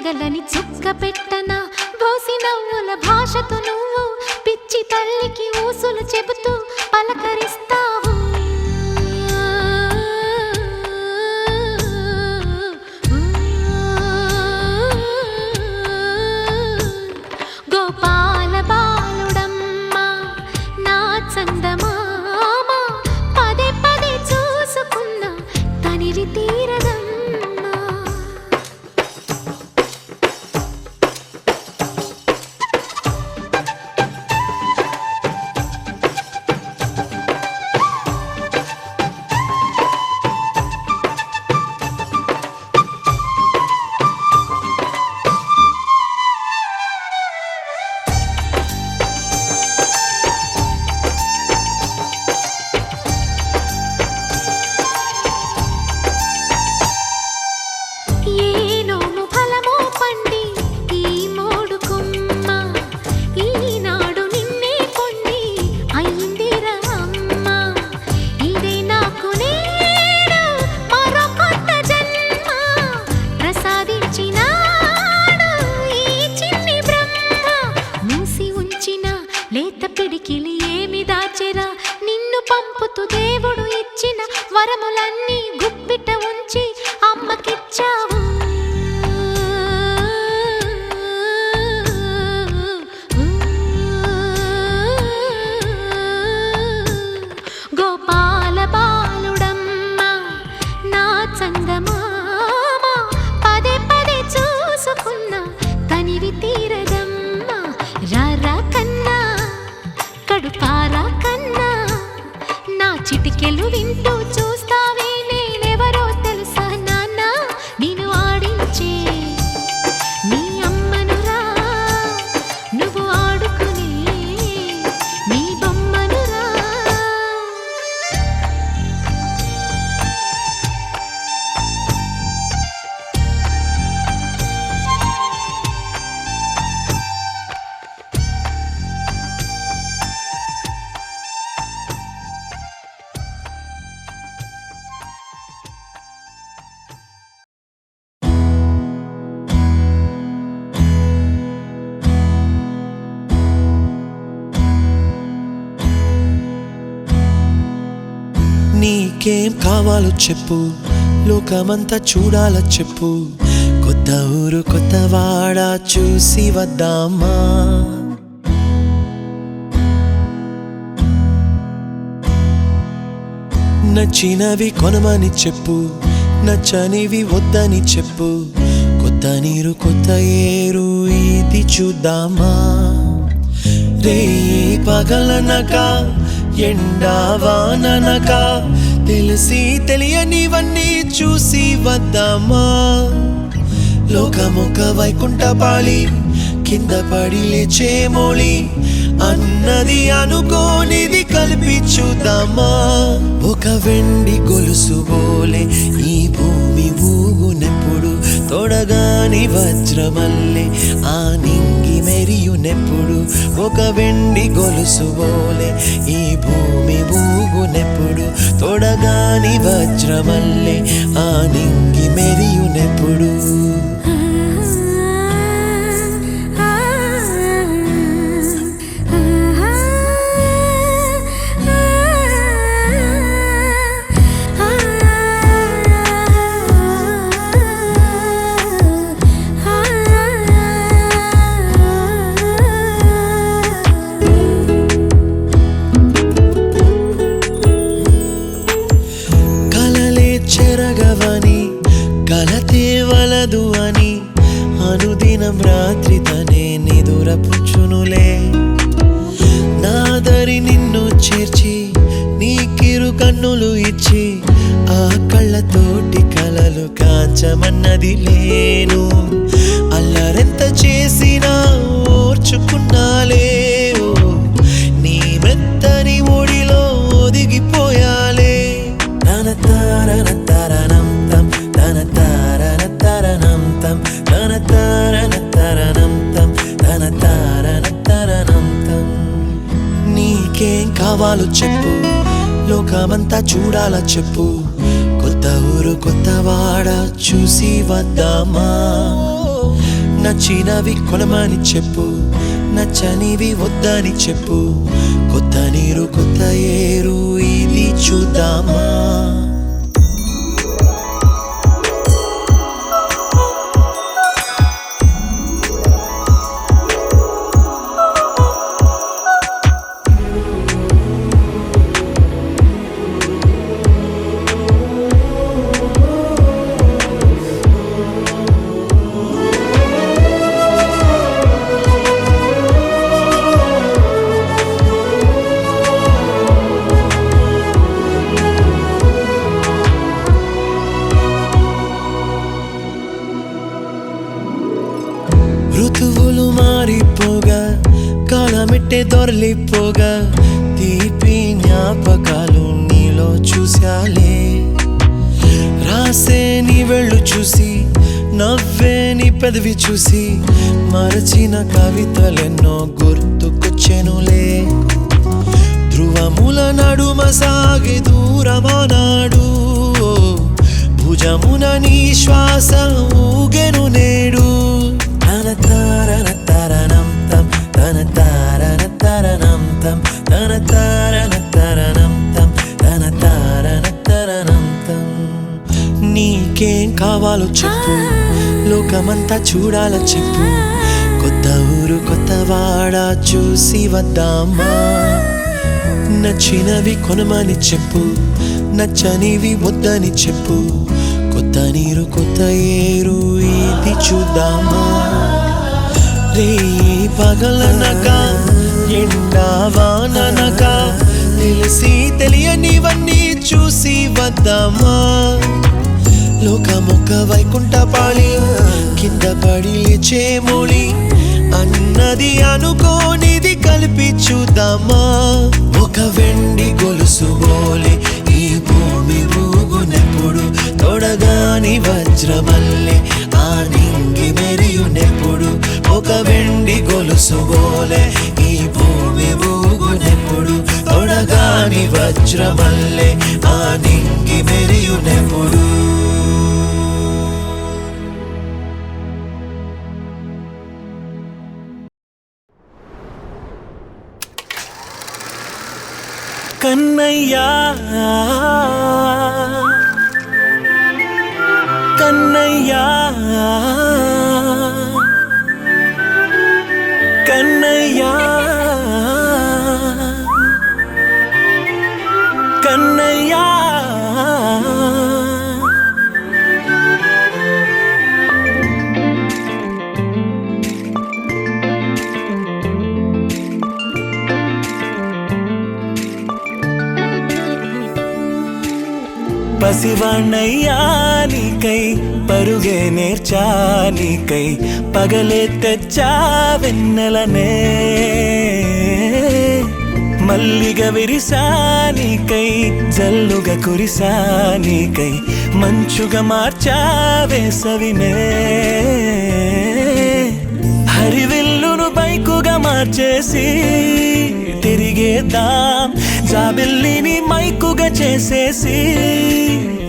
తగలని చుక్క పెట్టనా బోసి నవ్వుల భాషతో నువ్వు పిచ్చి తల్లికి ఊసులు చెబుతూ పలకరిస్తావు. గోపాల బాలుడమ్మ నా చందమామ పదే పదే చూసుకున్న తనివి తీరదమ్మ. లేత పిడికిలి ఏమి దాచెరా నిన్ను పంపుతూ దేవుడు ఇచ్చిన వరములన్నీ గుప్పిట ఉంచి అమ్మకిచ్చావు. గోపాల బాలుడమ్మ నా చందమామ పదే పదే చూసుకున్న తనివి తీరదమ్మ. రారా కన్నా కడుపారా కన్నా నా చిటికెలు వింటూ చూస్తావే నేనెవరో తెలుసా నాన్న నేను ఆడించే నీ అమ్మనురా నువ్వు ఆడుకునే నీ బొమ్మనురా. నీకేం కావాలో చెప్పు లోకమంతా చూడాల చెప్పు. కొత్త ఊరు కొత్త వాడ చూసి వద్దామా. నచ్చినవి కొనమని చెప్పు నచ్చనివి వద్దని చెప్పు. కొత్త నీరు కొత్త ఏరు ఇది చూద్దామా. రే పగలనక ఎండావాననక తెలిసి తెలియనివన్నీ చూసి వద్దామా. లోకమొక వైకుంఠపాళి కింద పడి లేచే మోళి అన్నది అనుకోనిది కలిపి చూద్దామా. ఒక వెండి గొలుసు బోలే ఈ భూమి ఊగునెప్పుడు తొడగాని వజ్రమల్లే ఆ నింగి మెరియునెప్పుడు. ఒక వెండి గొలుసు బోలే ఈ భూమి ఊగునెప్పుడు తొడగాని వజ్రమల్లే ఆ నింగి మెరియునెప్పుడు. చెరగవని కలతే వలదు అని అనుదినం రాత్రి తనే నిదురపుచ్చునులే. నాదరి నిన్ను చేర్చి నీకిరు కన్నులు ఇచ్చి ఆ కళ్ళతోటి కలలు కాంచమన్నది లేను. అల్లరెంత చేసినా ఓర్చుకున్నాలే నీ మెత్తని ఒడిలో ఒదిగిపోయాలే. తన తారన తరణం తం తన తారన తరణం తం తన తారన తరణం తం తన తారన తరణం తం. నీకేం కావాలో చెప్పు లోకమంతా చూడాల చెప్పు. కొత్త ఊరు కొత్త వాడ చూసి వద్దామా. నచ్చినవి కొనమని చెప్పు, నచ్చనివి వద్దని చెప్పు. కొత్త నీరు కొత్త ఏరు ఇది చూద్దామా. ఋతువులు మారిపోగా కాలమెట్టే దొరలిపోగా తీపి జ్ఞాపకాలు నీలో చూశాలే. రాసే నీ వెళ్ళు చూసి నవ్వే నీ పెదవి చూసి మరచిన కవితలెన్నో గుర్తుకొచ్చెనులే. ధ్రువముల నడుమ సాగి దూరమనాడు, భుజమున నీ శ్వాస ఊగెను నేడు. తన తారన తరణం తం తన తారన తరణం తం తన తారన తరణం తం తన తారన తరణం తం. నీకేం కావాలో చెప్పు, లోకమంతా చూడాల చెప్పు. కొత్త ఊరు కొత్త వాడ చూసి వద్దామా. నచ్చినవి కొనమని చెప్పు, నచ్చనివి వద్దని చెప్పు. కొత్త నీరు కొత్త ఏరు ఇది చూద్దామా. రే పగలనక ఎండా వాననక తెలిసి తెలియనివన్నీ చూసి వద్దామా. లోకమొక్క వైకుంఠపాళి కింద పడి లేచే మోళి అన్నది అనుకోనిది కలిపి చూద్దామా. ఒక వెండి గొలుసు బోలే ఈ భూమి ఊగునెప్పుడు, తొడగాని వజ్రమల్లె ఆ నింగి మెరియునెప్పుడు. ఒక వెండి గొలుసు బోలే ఈ భూమి ఊగునెప్పుడు, తొడగాని వజ్రమల్లె ఆ నింగి మెరియునెప్పుడు. కన్నయ్యా కన్నయ్యా కన్నయ్యా కన్నయ్యా. పసివాణ్ణయ్యా నీకై పరుగే నేర్చా నీకై, పగలే తెచ్చా వెన్నెలనే. మల్లిగ విరిసా నీకై జల్లుగా కురిసా నీకై, మంచుగా మార్చా వేసవినే. హరివిల్లును బైకుగా మార్చేసి తిరిగేద్దాం, జాబిల్లిని మైకుగా చేసేసి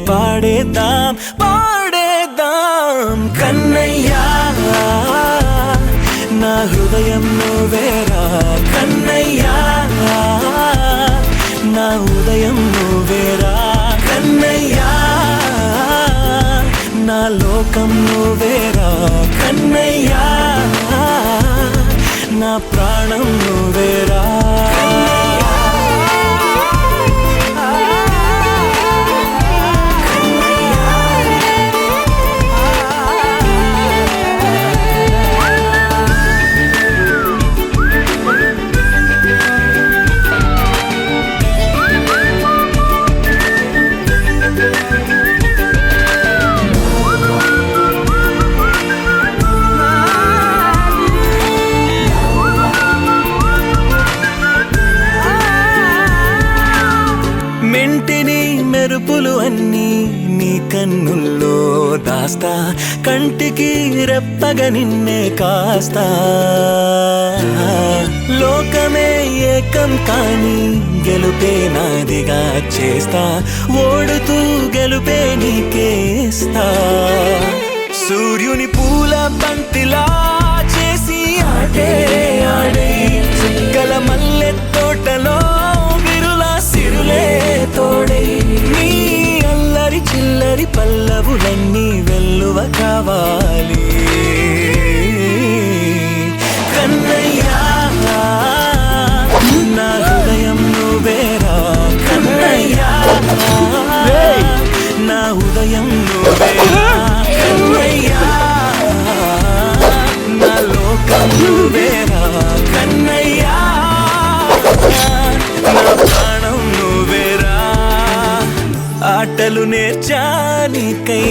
పాడేద్దాం పాడేద్దాం. కన్నయ్యా నా హృదయం నువ్వేరా, కన్నయ్యా నా ఉదయం నువ్వేరా. కన్నయ్యా నా లోకం నువ్వేరా, కన్నయ్యా నా ప్రాణం నువ్వేరా. మెరుపులు అన్నీ నీ కన్నుల్లో దాస్తా, కంటికి రెప్పగా నిన్నే కాస్తా. లోకమే ఏకం కాని గెలుపే నాదిగా చేస్తా, ఓడుతూ గెలుపే నీకేస్తా. సూర్యుని పూల బంతిలా పల్లవులన్నీ వెల్లువ కావాలి కన్నయ్యా నా హృదయం నువ్వేరా కన్నయ్యా నా హృదయం నువ్వేరా కన్నయ్యా నా లోకం నువ్వేరా కన్నయ్యా నా ప్రాణం నువ్వేరా ఆటలు నేర్చానికై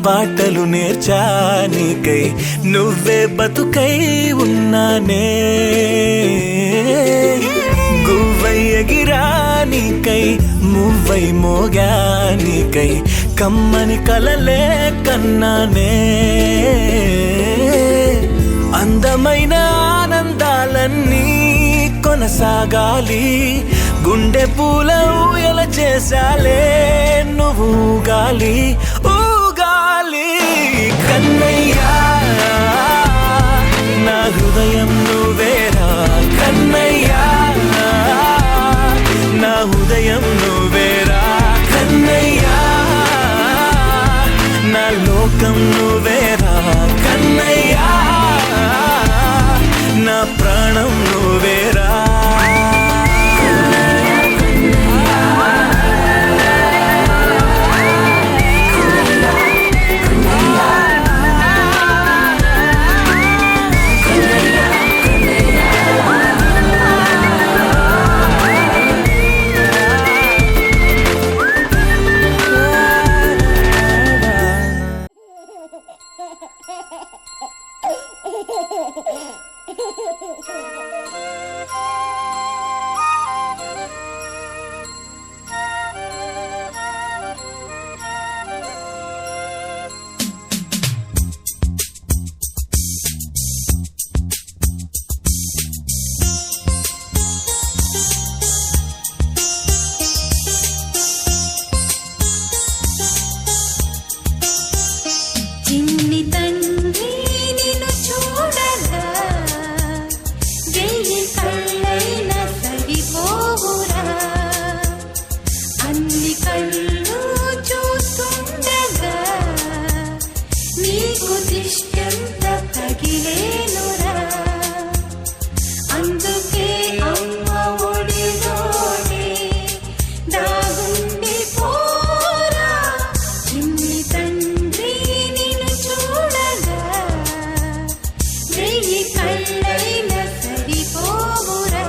పాటలు నేర్చానికై నువ్వే బతుకై ఉన్నానే గువ్వై ఎగిరానికై మువ్వై మోగానికై కమ్మని కలలే కన్నానే అందమైన ఆనందాలన్నీ కొనసాగాలి గుండె పూల ఊయల చేసాలే నువ్వు ఊగాలి ఊగాలి కన్నయ్యా నా హృదయం నువ్వేరా కన్నయ్యా నా హృదయం నువ్వేరా కన్నయ్యా నా లోకం నువ్వేరా కన్నయ్యా నా ప్రాణం నువ్వేరా చిన్ని తండ్రి నిన్ను చూడగా వెయ్యి కళ్ళైన సరిపోవురా అన్ని కళ్ళు చూస్తుండగా నీకు దిష్టంత తగిలేనురా అందుకే అమ్మ ఒడిలోనే దాగుండి పోరా చిన్ని తండ్రి నిన్ను చూడగా వెయ్యి కళ్ళైన సరిపోవురా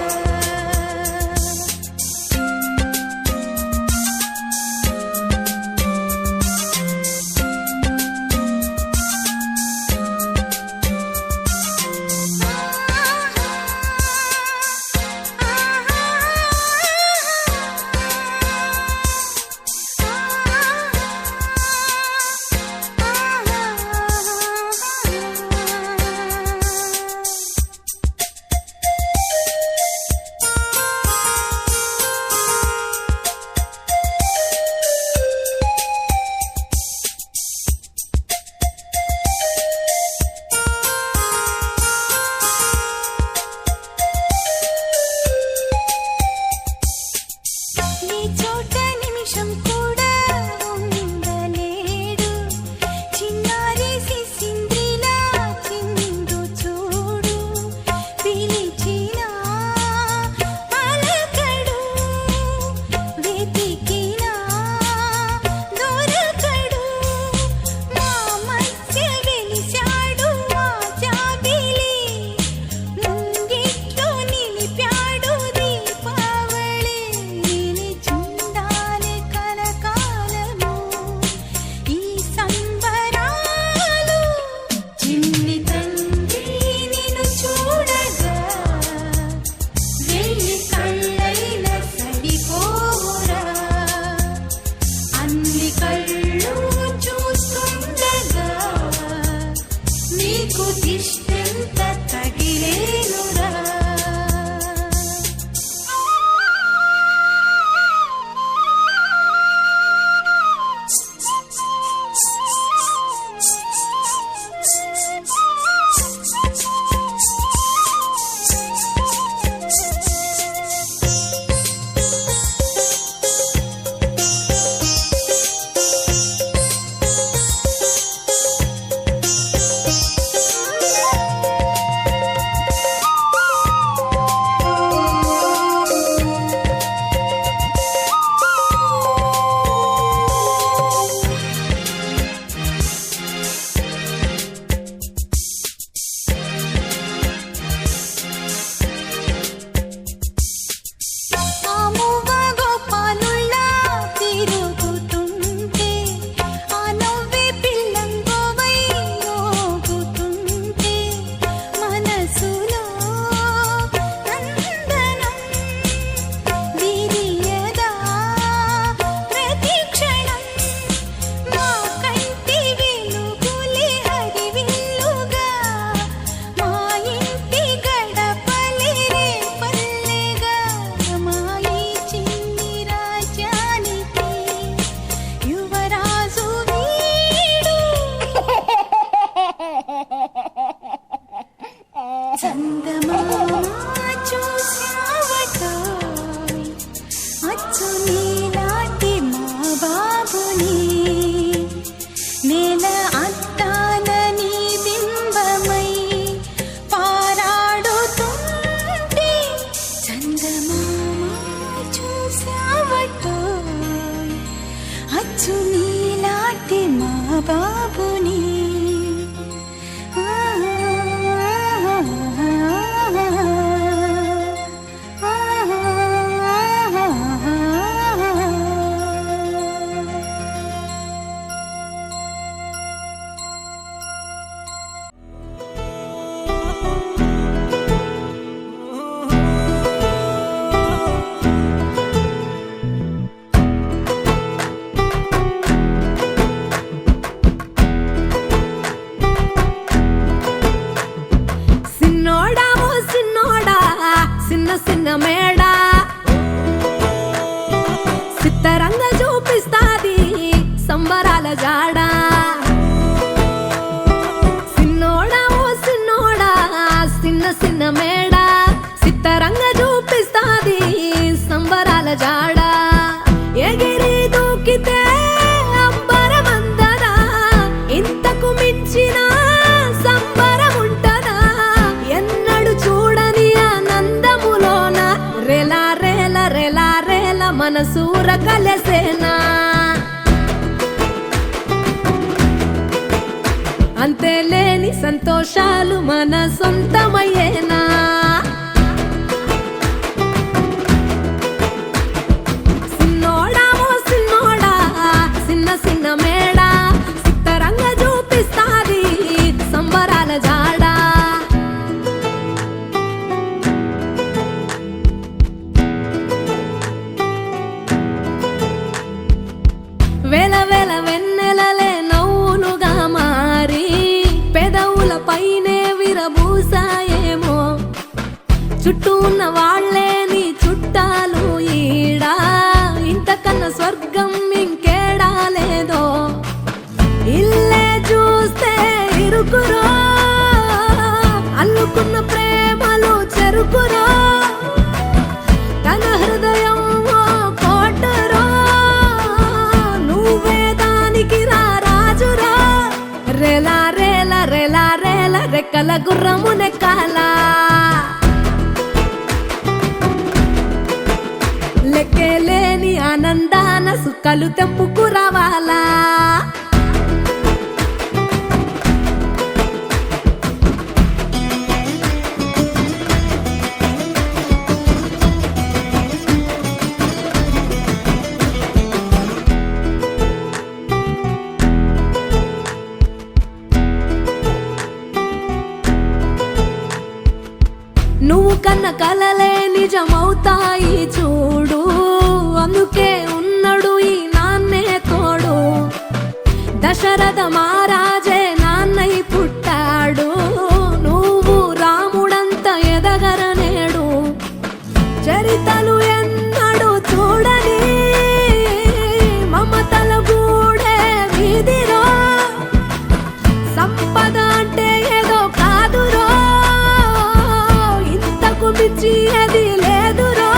అంతేలేని సంతోషాలు మన సొంతమయ్యేనా. సిన్నోడా ఓ సిన్నోడా సిన్న సిన్న మేడా సిత్తరంగా చూపిస్తాది సంబరాల జాడా. వేల వేల వెన్నెలలే నవ్వులుగా మారి పెదవుల పైనే విరబూసాయేమో. చుట్టూ ఉన్న వాళ్ళే నీ చుట్టాలు ఈడా, ఇంతకన్నా స్వర్గం ఇంకేడా లేదో. ఇల్లే చూస్తే ఇరుకురో, అల్లుకున్న ప్రేమలు చెరుకురో. తన హృదయం ఓ కోటరో, నువ్వే దానికి రాజురా. రేలా రేలా రేలా రేలా రెక్కల గుర్రము నెక్కాలా. లెక్కేలేని ఆనందాన సుక్కలు తెంపుకు రావాలా. నువ్వు కన్న కలలే నిజమవుతాయి చూడు, అందుకే ఉన్నాడు ఈ నాన్నే తోడు. దశరథ మహారాజే నాన్నై పుట్టాడు, నువ్వు రాముడంత ఎదగరనేడు. చరితలు ఎన్నడు చూడని మమతల గూడే వీధిరో. సంపద అంటే ఏదో కాదురో, మించి అది లేదురో.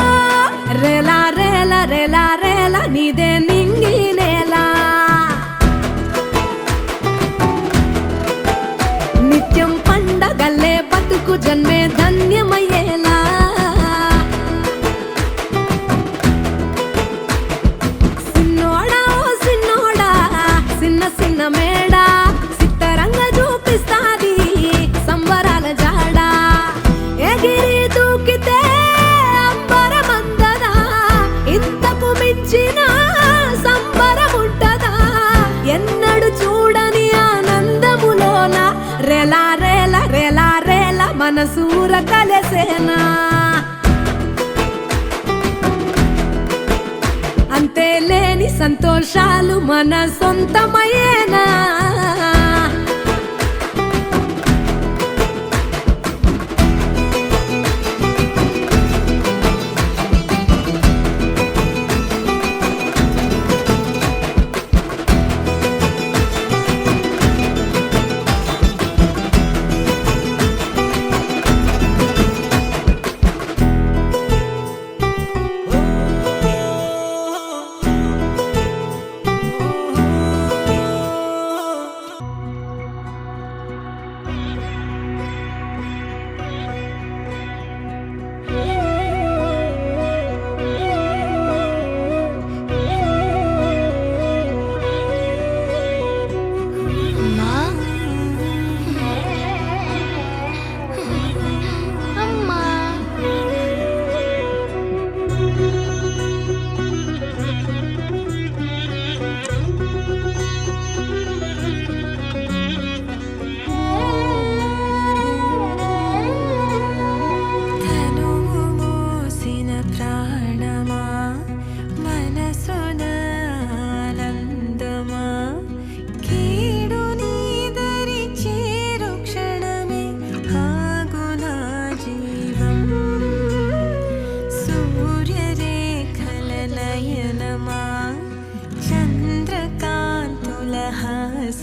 రేలా రేలా రేలా రేలా నీదే నింగి నేలా. నిత్యం పండగల్లే బతుకు జన్మే ధన్యమయ్యేలా. సిన్నోడా ఓ సిన్నోడా సిన్న సిన్న మేడా సిత్తరంగా చూపిస్తాది సంబరాల జాడా. ఎగిరి దూకితే అంబరమందదా, ఇంతకు మించిన సంబరముంటదా. ఎన్నడు చూడని ఆనందములోన రేలా రేలా రేలా రేలా మనసూర కలసేనా. అంతేలేని సంతోషాలు మన సొంతమయ్యేనా.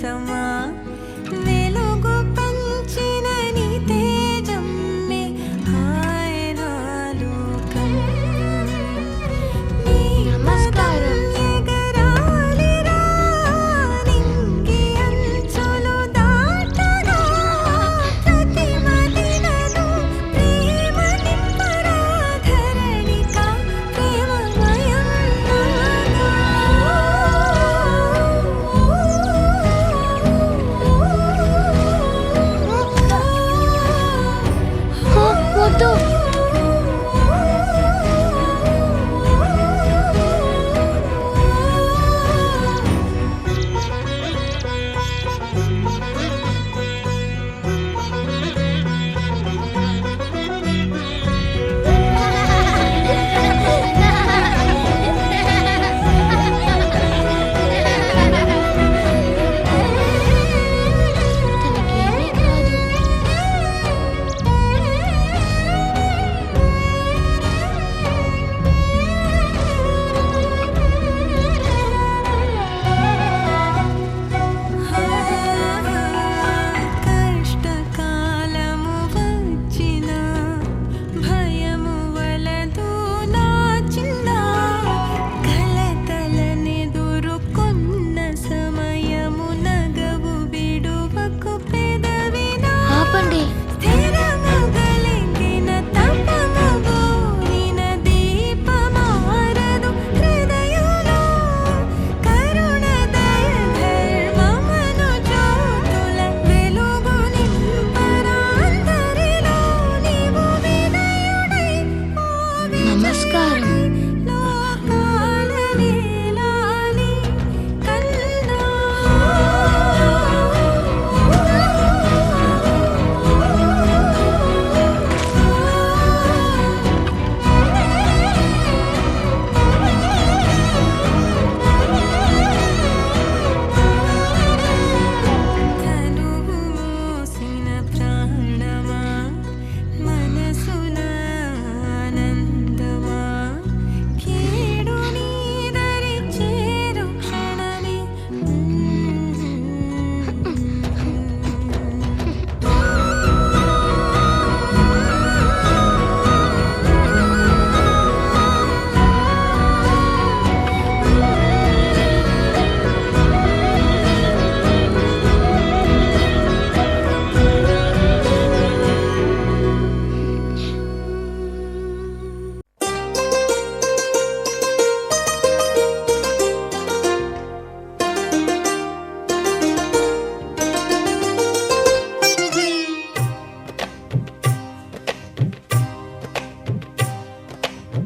సమా వెలుగు పంచిన నీ తేజమ్మే హాయనాలోకం నీ నమస్కారం ఎగరాలిరా నింగి అంచులు దాటగా ప్రతి మదినను ప్రేమ నింపరా ధరణిక ప్రేమమయం నాగా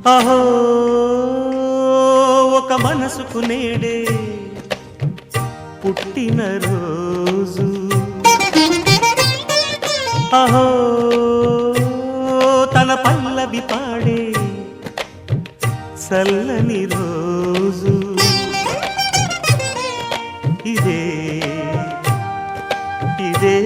అహో ఒక మనసుకు నేడే పుట్టిన రోజు అహో తన పల్లవి పాడే చల్లని రోజు ఇదే ఇదే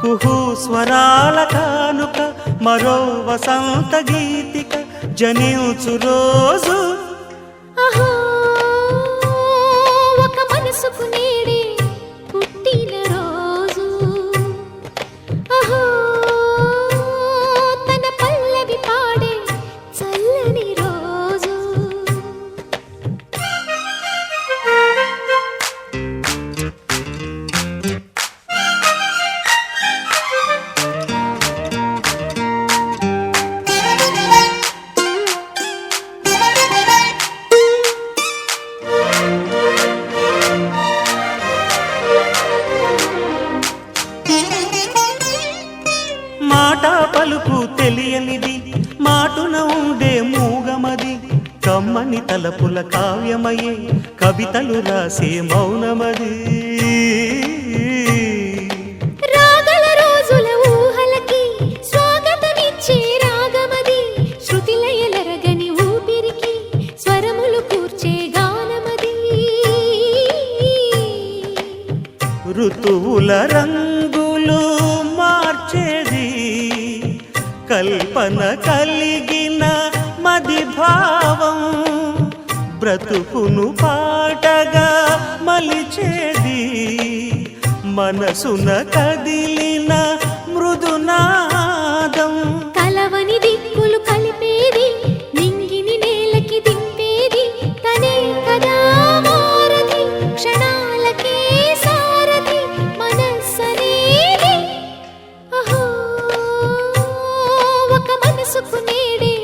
కుహు స్వరాల కానుక మరో వసంత గీతిక జనించు రోజు అహో ఒక మనసుకు నేడే పుట్టిన రోజు అహో తన పల్లవి పాడే చల్లని రోజు మాట పలుకు తెలియనిది మాటున ఉండే మూగమది కమ్మని తలపుల కావ్యమయే కవితలు రాసే మౌనమది రాగల రోజుల ఊహలకి స్వాగతమిచ్చే రాగమది శృతిలయలరగని ఊపిరికి స్వరములు కూర్చే గానమది ఋతువుల రంగులు మార్చేది కల్పన కలిగిన మది భావం బ్రతుకును పాటగా మలిచేది మనసున కదిలిన మృదునాదం కలవని దిక్కులు కలిపేది నింగిని నేలకి దింపేది తనే కదా మారది క్షణాలకే సారది మనస్సనేది అహో ఒక మనసుకు నేడే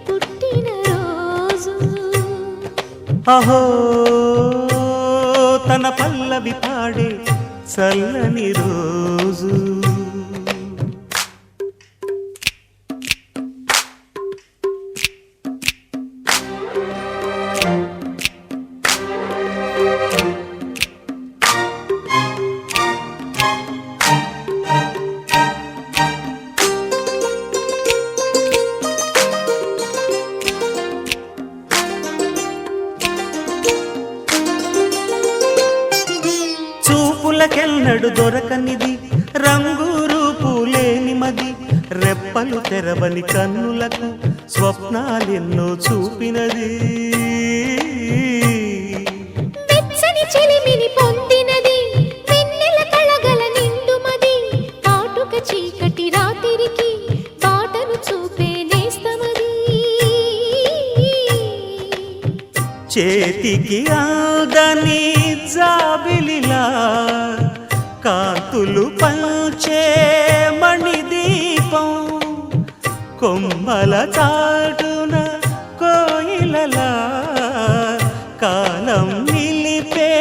పుట్టిన రోజు అహో తన పల్లవి పాడే చల్లని రోజు చూపులకెన్నడు దొరకనిది రంగు రూపు లేని మది రెప్పలు తెరవని కన్నులకు స్వప్నాలెన్నో చూపినది వెచ్చని చెలిమిని పొందినది వెన్నెల కళగల నిండుమది కాటుక చీకటి రాత్రికి బాటను చూపే నేస్తమది చేతికి ఆదని జాబిలిలా కాంతులు పంచే మణిదీపం కొమ్మల చాటున కోయిలలా కాలం నిలిపే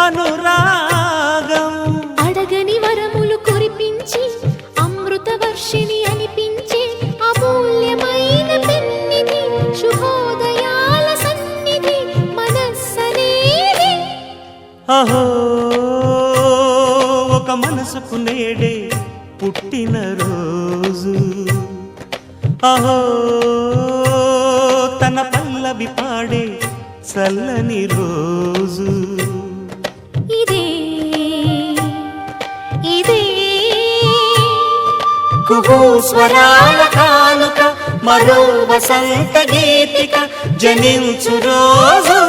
అనురాగం అడగని వరములు కురిపించి అమృత వర్షిణి అనిపించే అమూల్యమైన పెన్నిధి శుభోదయాల సన్నిధి మనస్సనేది అహో ఒక మనసుకు నేడే పుట్టిన రోజు అహో తన పల్లవి పాడే చల్లని రోజు ఇదే ఇదే కుహు స్వరాల కానుక మరో వసంత గీతిక జనించు రోజు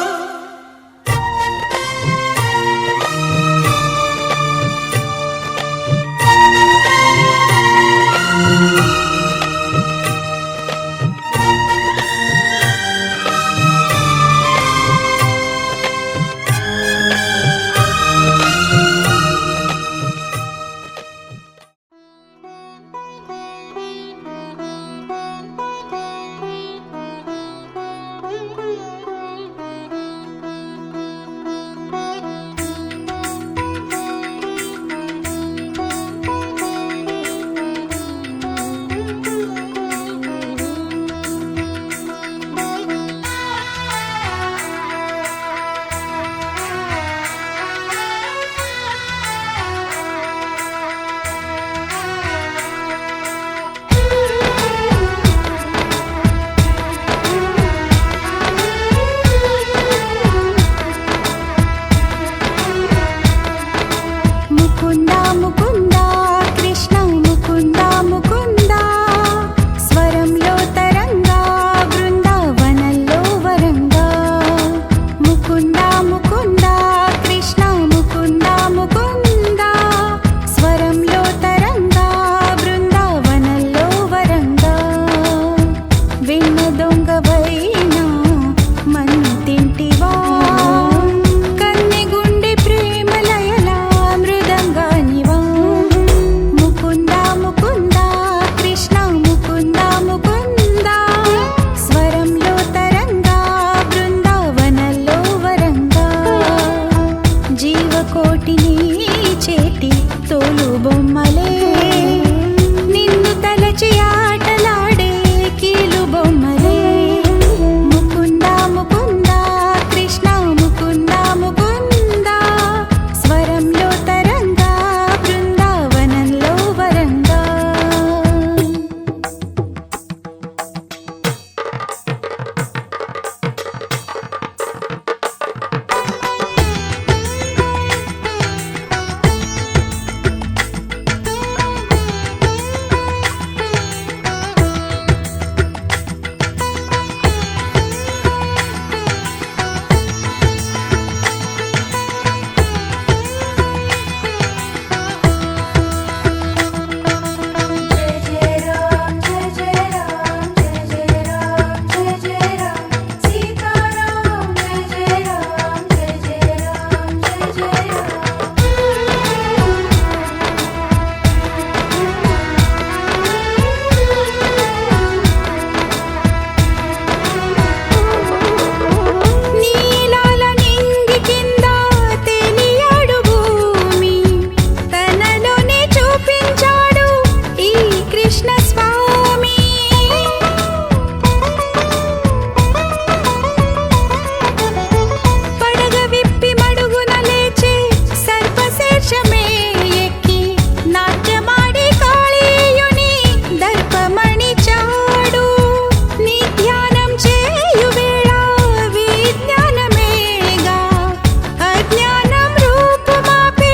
కోటిని చేటి తోలు బొమ్మలే నిన్ను తలచి ఆటలాడే కీలు బొమ్మలే ముకుంద ముకుంద కృష్ణ ముకుంద ముకుంద స్వరంలో తరంగా బృందావనంలో వరంగా నీలాల నింగి కింద తేలియాడు భూమి తనలోనే చూపించాడు ఈ కృష్ణ స్వామి పడగ విప్పి మడుగున లేచే సర్పశేషమే ఎక్కి నాట్యమాడి కాళీయుని దర్పమణి చాడు నీ ధ్యానం చేయు వేళ విజ్ఞానమేగా అజ్ఞానం రూపుమాపే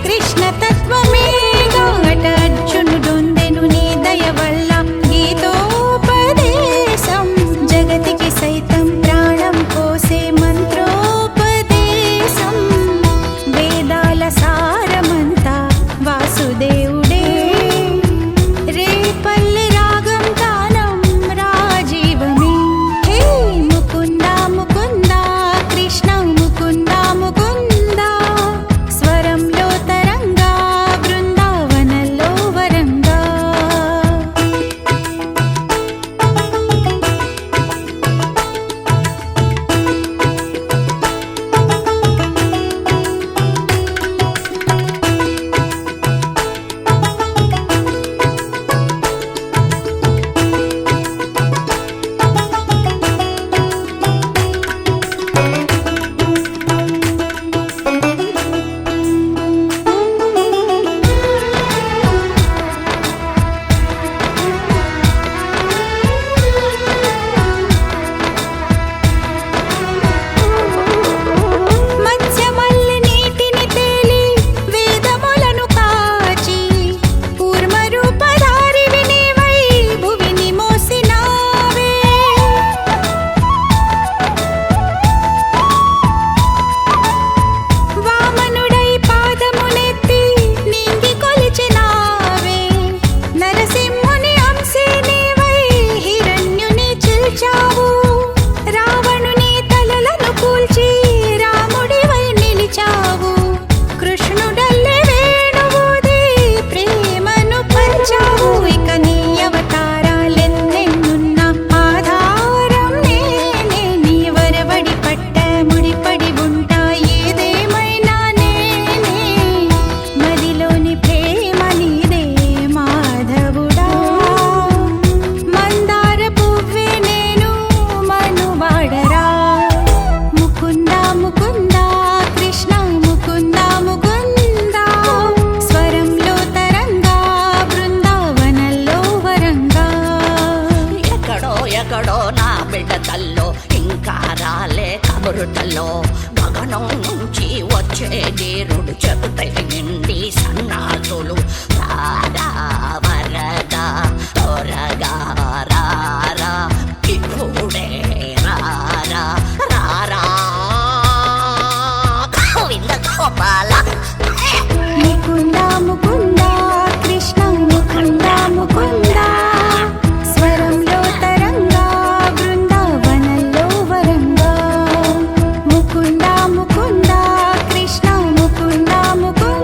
కృష్ణ తత్వమేగా అట అర్జునుడొందెను నీ దయ వల్ల గీతోపదేశం జగతికి సైతం ప్రాణం పోసే మంత్రోపదేశం వేదాల సారమంతా వాసుదేవుడే రేపల్లి రాగం తానం రాజీవమే హే ముకుంద ముకుంద కృష్ణ ముకుంద ముకుంద స్వరంలో తరంగా బృందావనంలో వరంగా మత్స్యమల్లి నీటిని తేలి వేదములను కాచి కూర్మరూపధారివి నీవై భువిని మోసినావే వామనుడై పాదమునెత్తి నింగి కొలిచినావే నరసింహుని అంశే నీవై హిరణ్యుని చిల్చావు రావణుని తలలను కూల్చి రాముడివై నిలిచావు కృష్ణుడల్లే వేణువూది ప్రేమను పంచావు ఇక నీ అవతారాలెన్నెన్నున్నా ఆధారం నేనే నీ వరవడి పట్ట ముడిపడి ఉంటా ఏదేమైనా నేనే మదిలోని ప్రేమ నీదే మాధవుడా మందార పువ్వే నేను మనువాడరా ముకుంద ముకుంద కృష్ణ ముకుంద ముకుంద స్వరంలో తరంగా బృందావనంలో వరంగా ఎక్కడో ఎక్కడో నా బిడ్డతల్లో ఇంకా రాలే కబురుతల్లో గగనం నుంచి వచ్చే నీరుడు చెబుతై నిండి సన్నాసులు రారా వరగా త్వరగా రారా ఇప్పుడే రారా రారా గోవింద గోపాల ముకుంద ముకుంద కృష్ణ ముకుంద ముకుంద స్వరంలో తరంగా బృందావనంలో వరంగా ముకుంద ముకుంద కృష్ణ ముకుంద ముకుంద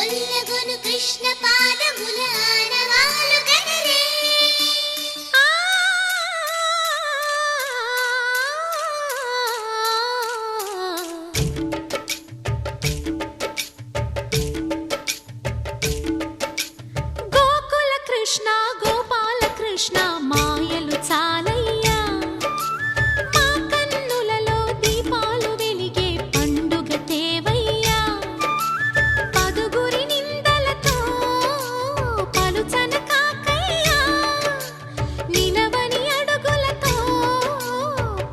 కొల్లగొను కృష్ణ పాదముల ఆనవాలు గనరే గోకుల కృష్ణ గోపాల కృష్ణ మాయలు చాలయ్యా మా కన్నులలో దీపాలు వెలిగే పండుగ తేవయ్యా పదుగురి నిందలతో పలుచన కాకయ్యా నిలవని అడుగులతో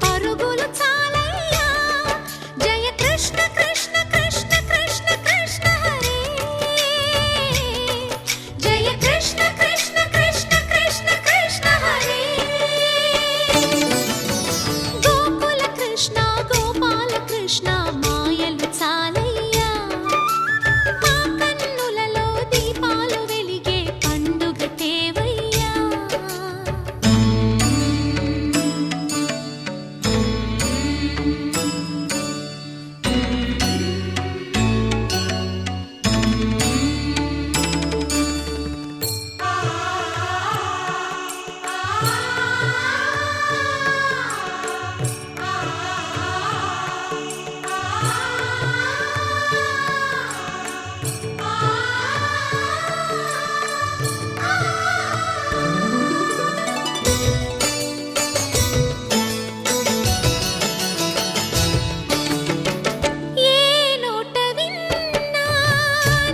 పరుగులు చాలయ్యా జయ కృష్ణ కృష్ణ కృష్ణ కృష్ణ కృష్ణ హరే జయ కృష్ణ కృష్ణ కృష్ణ కృష్ణ కృష్ణ హరే గోకుల కృష్ణ గోపాల కృష్ణ మాయలు చాలయ్యా మా కన్నులలో దీపాలు వెలిగే పండుగ తేవయ్యా ఏ నోట విన్నా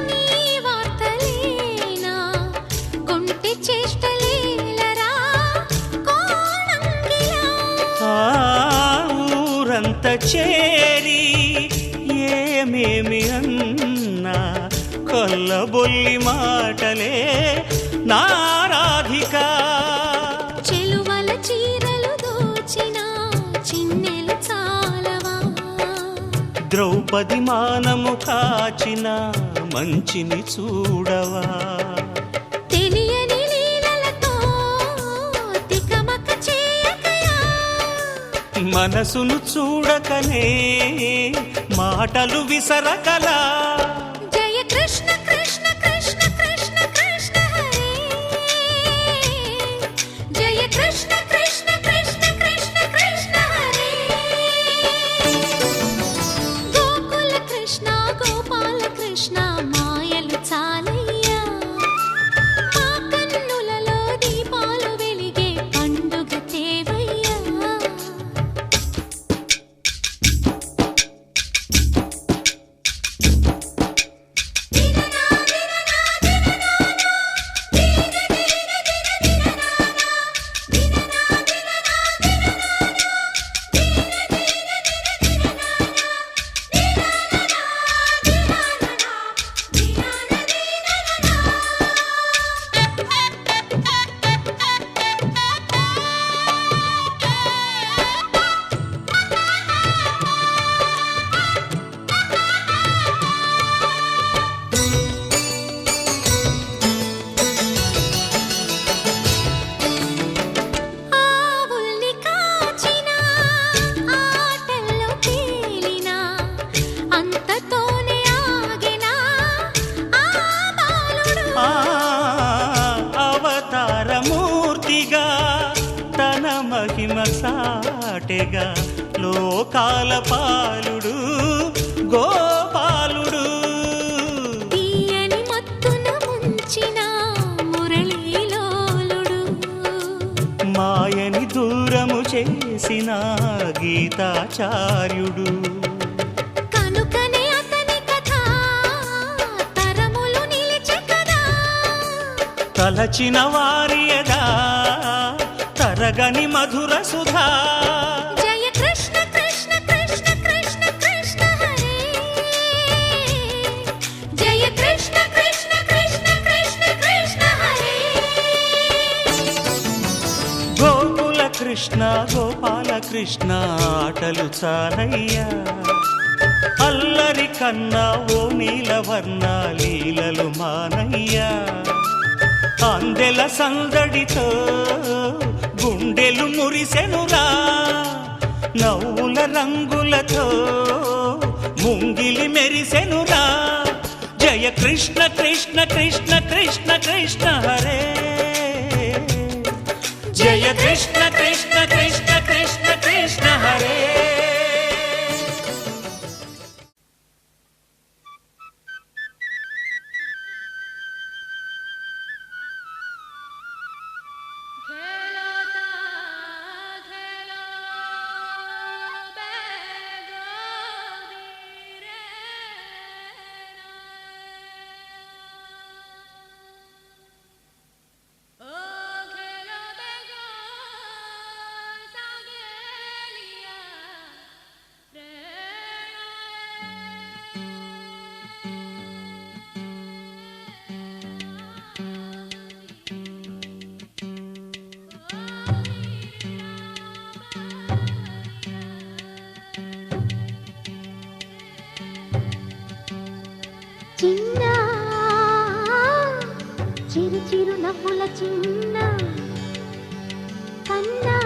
నీ వార్తలేనా కొంటె చేష్టలేలరా కోణంగిలా ఆ ఊరంత చేరి ఏమేమి అన్నా కొల్లబొల్లి మాటలే నారాధిక చెలువల చీరలు దోచిన చిన్నెలు చాలవా ద్రౌపది మానము కాచిన మంచిని చూడవా తెలియని లీలలతో తికమక చేయకయా మనసును చూడకనే మాటలు విసరకలా జయ కృష్ణ కృష్ణ కృష్ణ కృష్ణ కృష్ణ హరే జయ కృష్ణ కృష్ణ కృష్ణ కృష్ణ కృష్ణ హరే గోకుల కృష్ణ గోపాల కృష్ణ మాయలు చాలయ్యా మా కన్నులలో దీపాలు వెలిగే పండుగ తేవయ్యా ఆవుల్ని కాచిన ఆటల్లో తేలిన అంతతోనే ఆగిన ఆ బాలుడు ఆ అవతారమూర్తిగా తన మహిమ సాటెగా లోకాల పాలుడు గోపాలుడు తీయని మత్తున ముంచిన మురళీలోలుడు మాయని దూరము చేసిన గీతాచార్యుడు కనుకనే అతని కథ తరములు నిలిచె కదా తలచిన వారియదా తరగని మధుర సుధా జయ కృష్ణ కృష్ణ కృష్ణ కృష్ణ కృష్ణ హరే జయ కృష్ణ కృష్ణ కృష్ణ కృష్ణ కృష్ణ హరే గోకుల కృష్ణ గోపాల కృష్ణ ఆటలు చాలయ్యా అల్లరి కన్నా ఓ నీలవర్ణ లీలలు మానయ్యా అందెల సందడితో గుండెలు మురిసెనురా నవ్వుల రంగులతో ముంగిలి మెరిసెనురా జయ కృష్ణ కృష్ణ కృష్ణ కృష్ణ కృష్ణ హరే జయ కృష్ణ కృష్ణ కృష్ణ కృష్ణ కృష్ణ హరే చిన్న చిరు చిరు నవ్వుల చిన్న కన్నా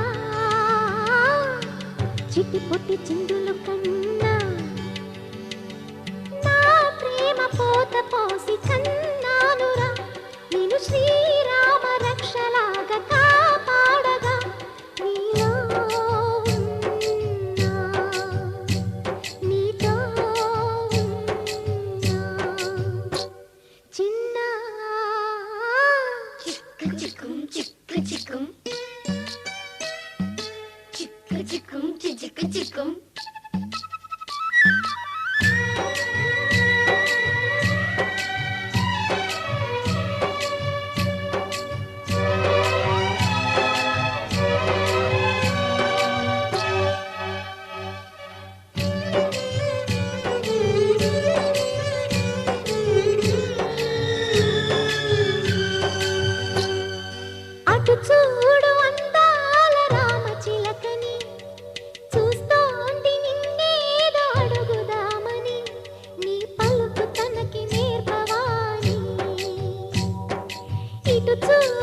చిట్టి పొట్టి చిందులు కన్నా నా ప్రేమ పోత పోసి కన్నానురా నేను శ్రీరామ రక్షలాగా కాపాడగా నీలో ఉన్నా, నీతో ఉన్నా. చిన్న చిక్కు చిక్కుం చిక్కు చిక్కుం చిక్కు చిక్కుం చిక్కు చిక్కుం అటు చూడు అందాల రామచిలకని చూస్తోంది నిన్నేదో అడుగుదామని నీ పలుకు తనకి నేర్పవాని ఇటు చూడు